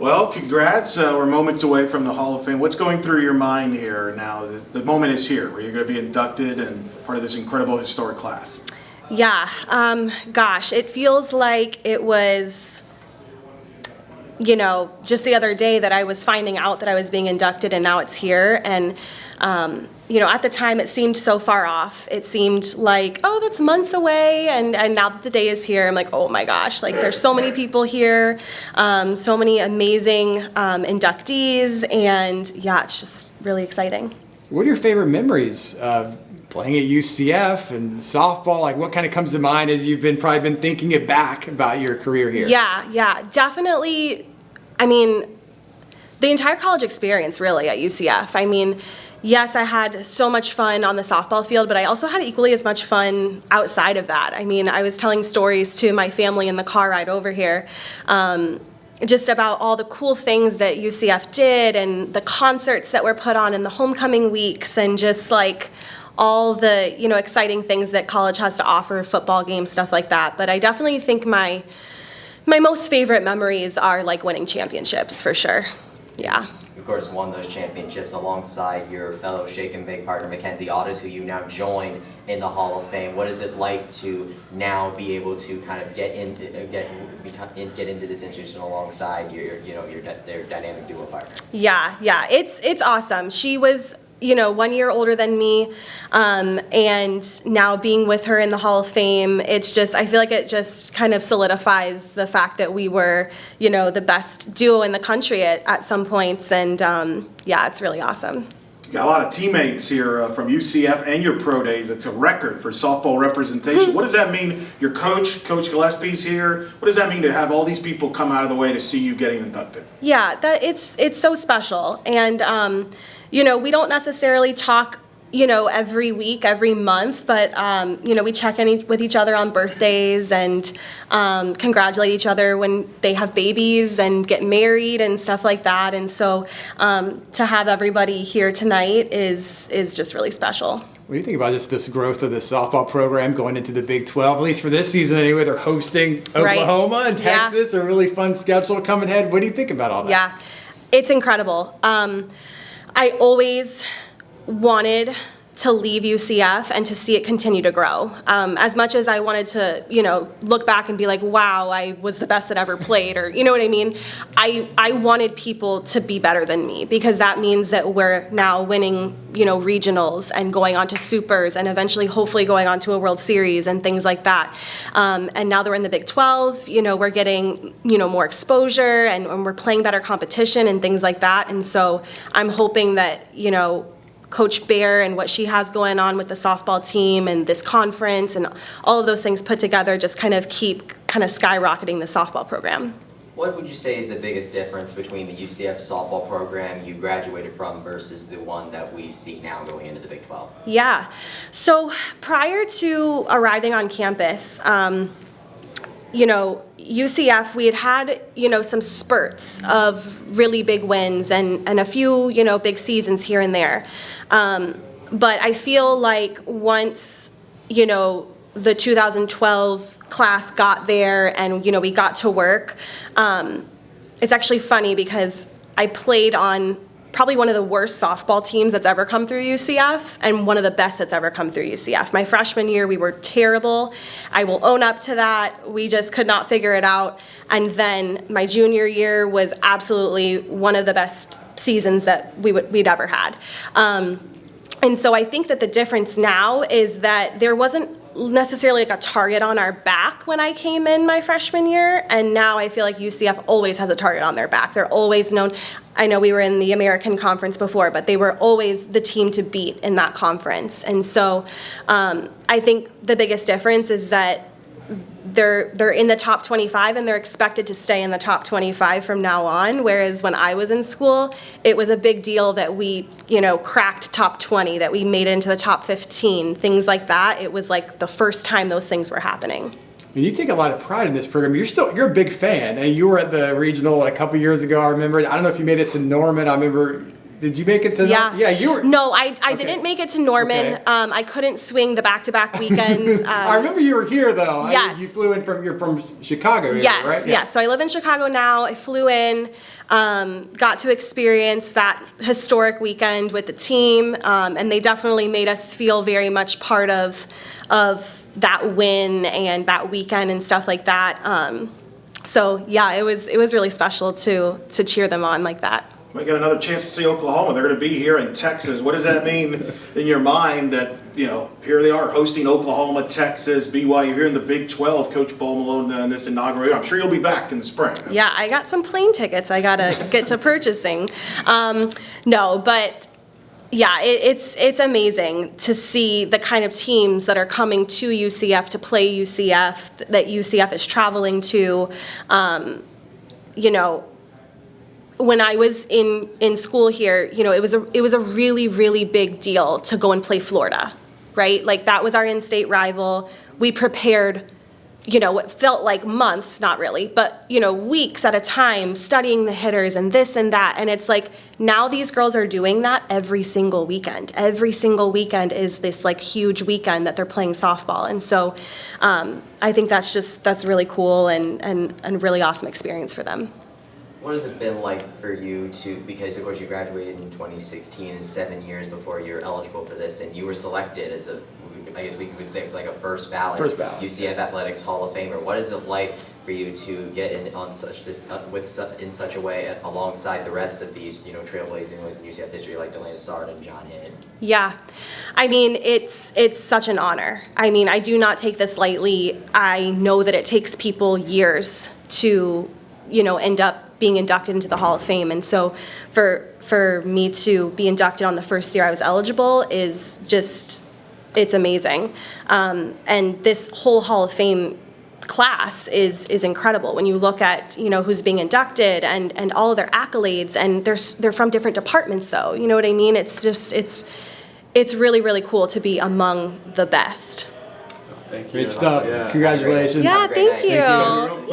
Well, congrats. We're moments away from the Hall of Fame. What's going through your mind here now? The moment is here where you're going to be inducted and part of this incredible historic class. Yeah, gosh, it feels like it was, just the other day that I was finding out that I was being inducted, and now it's here. And, at the time it seemed so far off. It seemed like, oh, that's months away. And now that the day is here, I'm like, oh my gosh, like there's so many people here, so many amazing inductees. And yeah, it's just really exciting. What are your favorite memories of playing at UCF and softball? Like what kind of comes to mind as you've probably been thinking it back about your career here? Yeah, definitely. I mean, the entire college experience really at UCF. I mean, yes, I had so much fun on the softball field, but I also had equally as much fun outside of that. I mean, I was telling stories to my family in the car ride over here, just about all the cool things that UCF did and the concerts that were put on in the homecoming weeks and just like all the, exciting things that college has to offer, football games, stuff like that. But I definitely think my most favorite memories are like winning championships for sure. Yeah. Of course, won those championships alongside your fellow Shake and Bake partner, Mackenzie Audas, who you now join in the Hall of Fame. What is it like to now be able to kind of get into this institution alongside their dynamic duo partner? Yeah, it's awesome. She was 1 year older than me, and now being with her in the Hall of Fame, I feel like it just kind of solidifies the fact that we were, the best duo in the country at some points, and it's really awesome. You got a lot of teammates here from UCF and your pro days. It's a record for softball representation. What does that mean? Your Coach Gillespie's here. What does that mean to have all these people come out of the way to see you getting inducted? Yeah, it's so special, and we don't necessarily talk, every week, every month, but, we check in with each other on birthdays and congratulate each other when they have babies and get married and stuff like that. And so to have everybody here tonight is just really special. What do you think about just this growth of the softball program going into the Big 12, at least for this season anyway? They're hosting Oklahoma and Texas, a really fun schedule coming ahead. What do you think about all that? Yeah, it's incredible. I always wanted to leave UCF and to see it continue to grow. As much as I wanted to, look back and be like, wow, I was the best that ever played, or you know what I mean? I wanted people to be better than me, because that means that we're now winning, regionals and going on to supers and eventually hopefully going on to a World Series and things like that. And now that we're in the Big 12, we're getting, more exposure and we're playing better competition and things like that. And so I'm hoping that, Coach Bear and what she has going on with the softball team and this conference and all of those things put together just kind of keep skyrocketing the softball program. What would you say is the biggest difference between the UCF softball program you graduated from versus the one that we see now going into the Big 12? Yeah, so prior to arriving on campus, UCF, we had some spurts of really big wins and a few, big seasons here and there. But I feel like once, the 2012 class got there and, we got to work, it's actually funny because I played on probably one of the worst softball teams that's ever come through UCF and one of the best that's ever come through UCF. My freshman year, we were terrible. I will own up to that. We just could not figure it out. And then my junior year was absolutely one of the best seasons that we'd ever had. And so I think that the difference now is that there wasn't necessarily like a target on our back when I came in my freshman year, and now I feel like UCF always has a target on their back. They're always known. I know we were in the American Conference before, but they were always the team to beat in that conference. And so I think the biggest difference is that they're in the top 25 and they're expected to stay in the top 25 from now on, whereas when I was in school, it was a big deal that we, cracked top 20, that we made it into the top 15, things like that. It was like the first time those things were happening. And you take a lot of pride in this program. You're a big fan, and you were at the regional a couple years ago. I remember. I don't know if you made it to Norman. I remember Did you make it to? Yeah. Yeah, you were. No, I didn't make it to Norman. Okay. I couldn't swing the back-to-back weekends. I remember you were here though. Yes. You flew in you're from Chicago area, Yes, right? yes. So I live in Chicago now. I flew in, got to experience that historic weekend with the team, and they definitely made us feel very much part of that win and that weekend and stuff like that. So yeah, it was really special to cheer them on like that. We get another chance to see Oklahoma. They're going to be here in Texas. What does that mean in your mind that, here they are hosting Oklahoma, Texas, BYU here in the Big 12, Coach Paul Malone in this inaugural year? I'm sure you'll be back in the spring. Yeah, I got some plane tickets I got to get to purchasing. No, but yeah, it's amazing to see the kind of teams that are coming to UCF to play UCF, that UCF is traveling to. When I was in school here, it was a really, really big deal to go and play Florida, right? Like that was our in-state rival. We prepared, what felt like months, not really, but, weeks at a time studying the hitters and this and that. And it's like now these girls are doing that every single weekend. Every single weekend is this like huge weekend that they're playing softball. And so I think that's really cool and really awesome experience for them. What has it been like for you because of course you graduated in 2016 and 7 years before you're eligible for this, and you were selected as I guess we could say like a first ballot UCF Athletics Hall of Famer. What is it like for you to get in on in such a way alongside the rest of these, trailblazing in UCF history like Delaney Sard and John Hitt? Yeah, I mean, it's such an honor. I mean, I do not take this lightly. I know that it takes people years to, end up being inducted into the Hall of Fame. And so for me to be inducted on the first year I was eligible is just, it's amazing. And this whole Hall of Fame class is incredible when you look at, who's being inducted and all of their accolades, and they're from different departments though. You know what I mean? It's just, it's really, really cool to be among the best. Thank you. Great stuff. Yeah. Congratulations. Yeah, thank you.